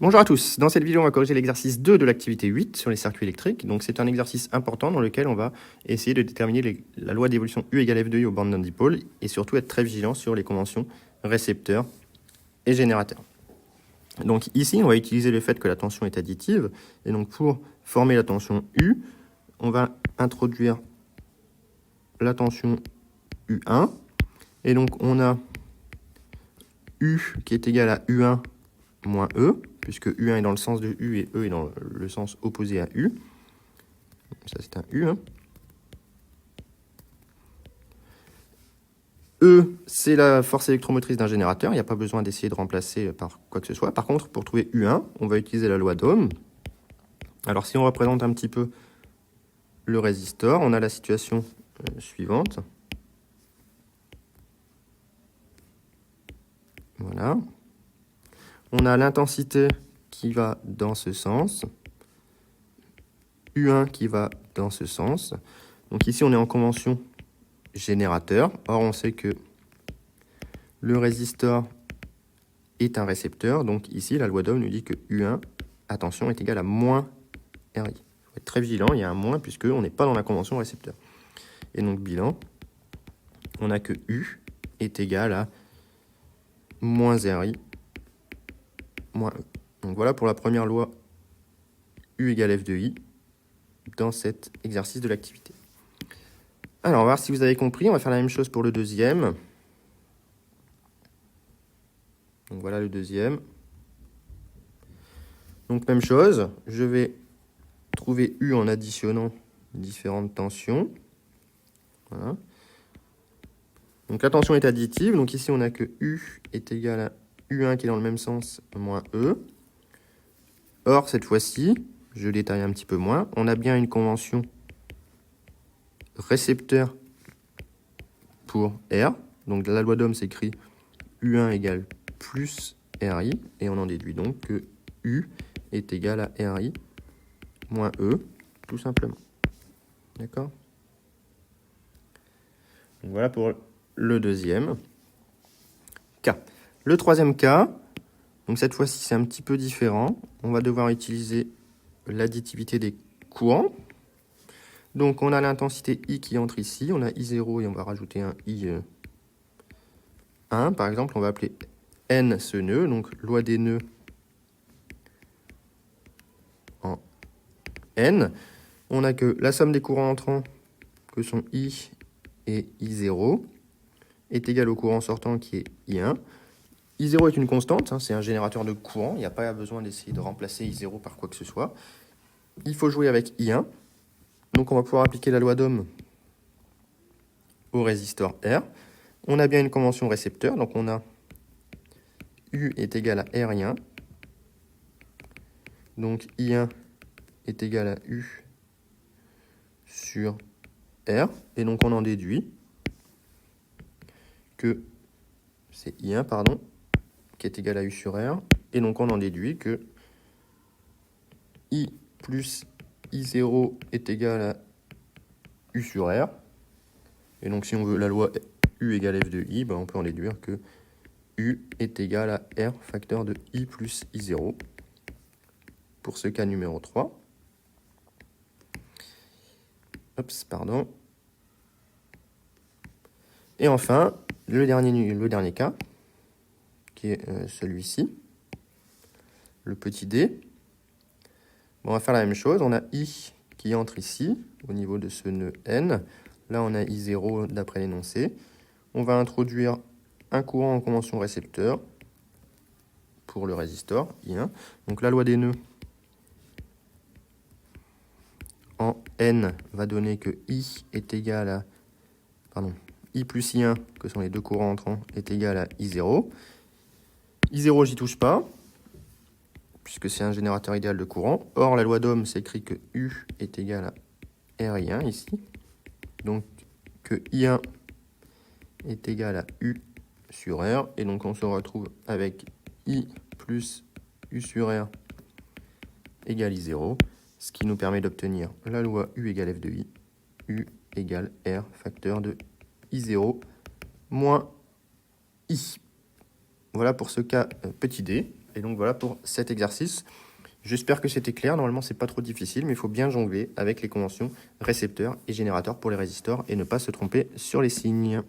Bonjour à tous, dans cette vidéo on va corriger l'exercice 2 de l'activité 8 sur les circuits électriques. Donc c'est un exercice important dans lequel on va essayer de déterminer la loi d'évolution U égale F de I aux bornes d'un dipôle et surtout être très vigilant sur les conventions récepteurs et générateurs. Donc ici on va utiliser le fait que la tension est additive et donc pour former la tension U, on va introduire la tension U1 et donc on a U qui est égal à U1 moins E, puisque U1 est dans le sens de U et E est dans le sens opposé à U. Ça, c'est un U. E, c'est la force électromotrice d'un générateur. Il n'y a pas besoin d'essayer de remplacer par quoi que ce soit. Par contre, pour trouver U1, on va utiliser la loi d'Ohm. Alors, si on représente un petit peu le résistor, on a la situation suivante. Voilà. On a l'intensité qui va dans ce sens, U1 qui va dans ce sens. Donc ici, on est en convention générateur. Or, on sait que le résistor est un récepteur. Donc ici, la loi d'Ohm nous dit que U1, attention, est égal à moins RI. Il faut être très vigilant, il y a un moins puisqu'on n'est pas dans la convention récepteur. Et donc, bilan, on a que U est égal à moins RI moins E. Donc voilà pour la première loi U égale F de I dans cet exercice de l'activité. Alors, on va voir si vous avez compris. On va faire la même chose pour le deuxième. Donc voilà le deuxième. Donc même chose, je vais trouver U en additionnant différentes tensions. Voilà. Donc la tension est additive, donc ici on a que U est égal à U1 qui est dans le même sens moins E. Or cette fois-ci, je détaille un petit peu moins, on a bien une convention récepteur pour R. Donc la loi d'Ohm s'écrit U1 égale plus RI, et on en déduit donc que U est égal à RI moins E, tout simplement. D'accord? Donc voilà pour le deuxième cas. Le troisième cas, donc cette fois-ci c'est un petit peu différent. On va devoir utiliser l'additivité des courants. Donc on a l'intensité I qui entre ici, on a I0 et on va rajouter un I1. Par exemple, on va appeler N ce nœud, donc loi des nœuds en N. On a que la somme des courants entrants, que sont I et I0, est égale au courant sortant qui est I1. I0 est une constante, c'est un générateur de courant, il n'y a pas besoin d'essayer de remplacer I0 par quoi que ce soit. Il faut jouer avec I1, donc on va pouvoir appliquer la loi d'Ohm au résistor R. On a bien une convention récepteur, donc on a U est égal à R1, donc I1 est égal à U sur R, et donc on en déduit que c'est I1, pardon, qui est égal à U sur R, et donc on en déduit que I plus I0 est égal à U sur R, et donc si on veut la loi U égale F de I, on peut en déduire que U est égal à R facteur de I plus I0 pour ce cas numéro 3. Pardon. Et enfin, le dernier cas, qui est celui-ci, le petit d. On va faire la même chose, on a I qui entre ici, au niveau de ce nœud N. Là, on a I0 d'après l'énoncé. On va introduire un courant en convention récepteur pour le résistor, I1. Donc la loi des nœuds en N va donner que I est égal à... I plus I1, que sont les deux courants entrants, est égal à I0. I0, j'y touche pas, puisque c'est un générateur idéal de courant. Or, la loi d'Ohm s'écrit que U est égal à RI1 ici. Donc, que I1 est égal à U sur R. Et donc, on se retrouve avec I plus U sur R égale I0, ce qui nous permet d'obtenir la loi U égale F de I. U égale R facteur de I0 moins I. Voilà pour ce cas petit d. Et donc voilà pour cet exercice. J'espère que c'était clair. Normalement, c'est pas trop difficile, mais il faut bien jongler avec les conventions récepteurs et générateurs pour les résistors et ne pas se tromper sur les signes.